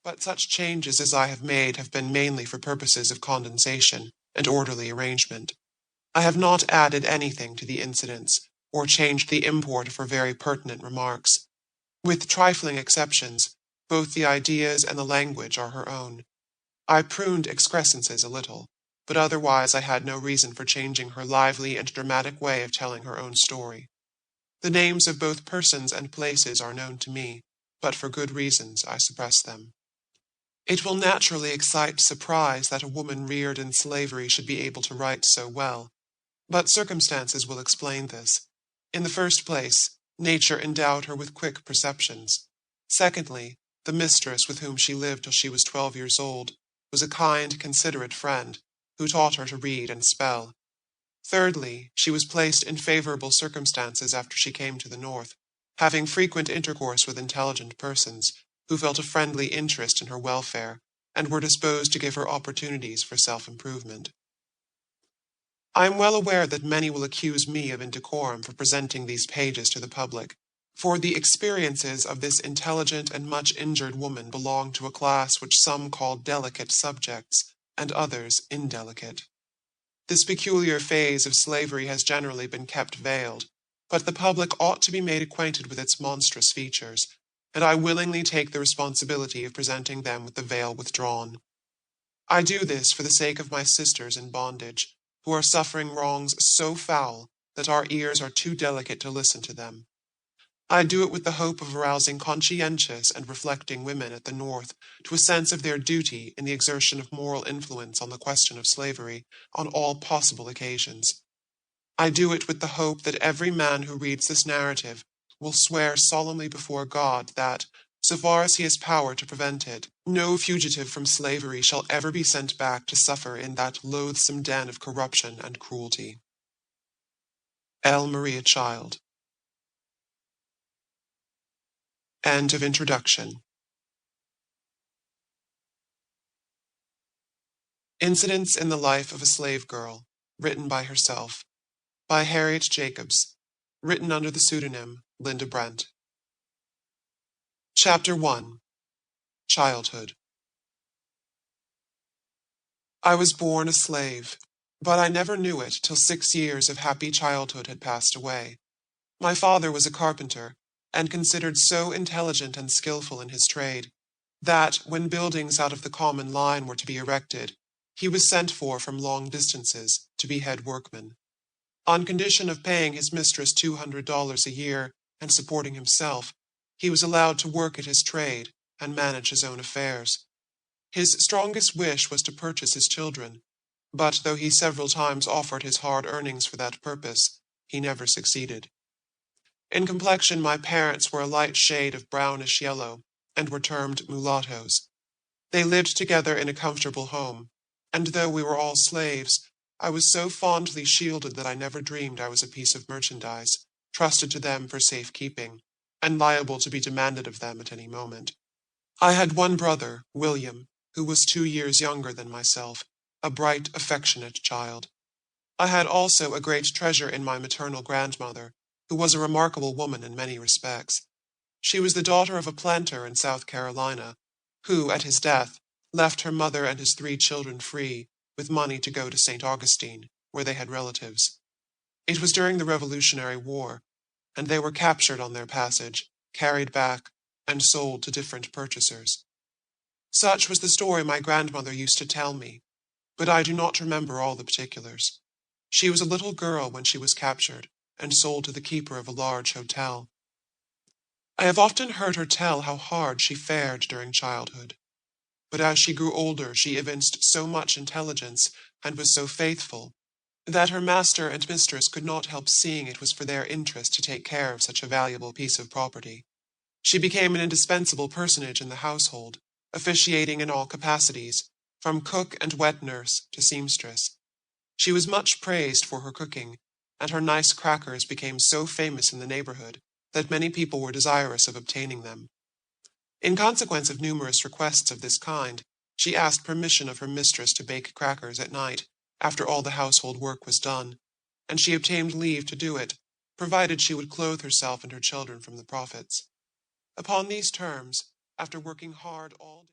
but such changes as I have made have been mainly for purposes of condensation and orderly arrangement. I have not added anything to the incidents, or changed the import of her very pertinent remarks. With trifling exceptions, both the ideas and the language are her own. I pruned excrescences a little, but otherwise I had no reason for changing her lively and dramatic way of telling her own story. The names of both persons and places are known to me, but for good reasons I suppress them. It will naturally excite surprise that a woman reared in slavery should be able to write so well, but circumstances will explain this. In the first place, nature endowed her with quick perceptions. Secondly, the mistress with whom she lived till she was 12 years old was a kind, considerate friend, who taught her to read and spell. Thirdly, she was placed in favorable circumstances after she came to the North, having frequent intercourse with intelligent persons, who felt a friendly interest in her welfare, and were disposed to give her opportunities for self-improvement. I am well aware that many will accuse me of indecorum for presenting these pages to the public, for the experiences of this intelligent and much injured woman belong to a class which some call delicate subjects, and others indelicate. This peculiar phase of slavery has generally been kept veiled, but the public ought to be made acquainted with its monstrous features, and I willingly take the responsibility of presenting them with the veil withdrawn. I do this for the sake of my sisters in bondage, who are suffering wrongs so foul that our ears are too delicate to listen to them. I do it with the hope of arousing conscientious and reflecting women at the North to a sense of their duty in the exertion of moral influence on the question of slavery on all possible occasions. I do it with the hope that every man who reads this narrative will swear solemnly before God that, so far as he has power to prevent it, no fugitive from slavery shall ever be sent back to suffer in that loathsome den of corruption and cruelty. L. Maria Child. End of introduction. Incidents in the Life of a Slave Girl, written by herself, by Harriet Jacobs, written under the pseudonym Linda Brent. Chapter 1. Childhood. I was born a slave, but I never knew it till 6 years of happy childhood had passed away. My father was a carpenter, and considered so intelligent and skillful in his trade, that, when buildings out of the common line were to be erected, he was sent for from long distances to be head workman. On condition of paying his mistress $200 a year and supporting himself, he was allowed to work at his trade and manage his own affairs. His strongest wish was to purchase his children, but though he several times offered his hard earnings for that purpose, he never succeeded. In complexion, my parents were a light shade of brownish yellow, and were termed mulattoes. They lived together in a comfortable home, and though we were all slaves, I was so fondly shielded that I never dreamed I was a piece of merchandise, trusted to them for safekeeping, and liable to be demanded of them at any moment. I had one brother, William, who was 2 years younger than myself, a bright, affectionate child. I had also a great treasure in my maternal grandmother, who was a remarkable woman in many respects. She was the daughter of a planter in South Carolina, who, at his death, left her mother and his 3 children free, with money to go to St. Augustine, where they had relatives. It was during the Revolutionary War, and they were captured on their passage, carried back, and sold to different purchasers. Such was the story my grandmother used to tell me, but I do not remember all the particulars. She was a little girl when she was captured, and sold to the keeper of a large hotel. I have often heard her tell how hard she fared during childhood, but as she grew older she evinced so much intelligence, and was so faithful, that her master and mistress could not help seeing it was for their interest to take care of such a valuable piece of property. She became an indispensable personage in the household, officiating in all capacities, from cook and wet nurse to seamstress. She was much praised for her cooking, and her nice crackers became so famous in the neighborhood that many people were desirous of obtaining them. In consequence of numerous requests of this kind, she asked permission of her mistress to bake crackers at night, after all the household work was done, and she obtained leave to do it, provided she would clothe herself and her children from the profits. Upon these terms, after working hard all day,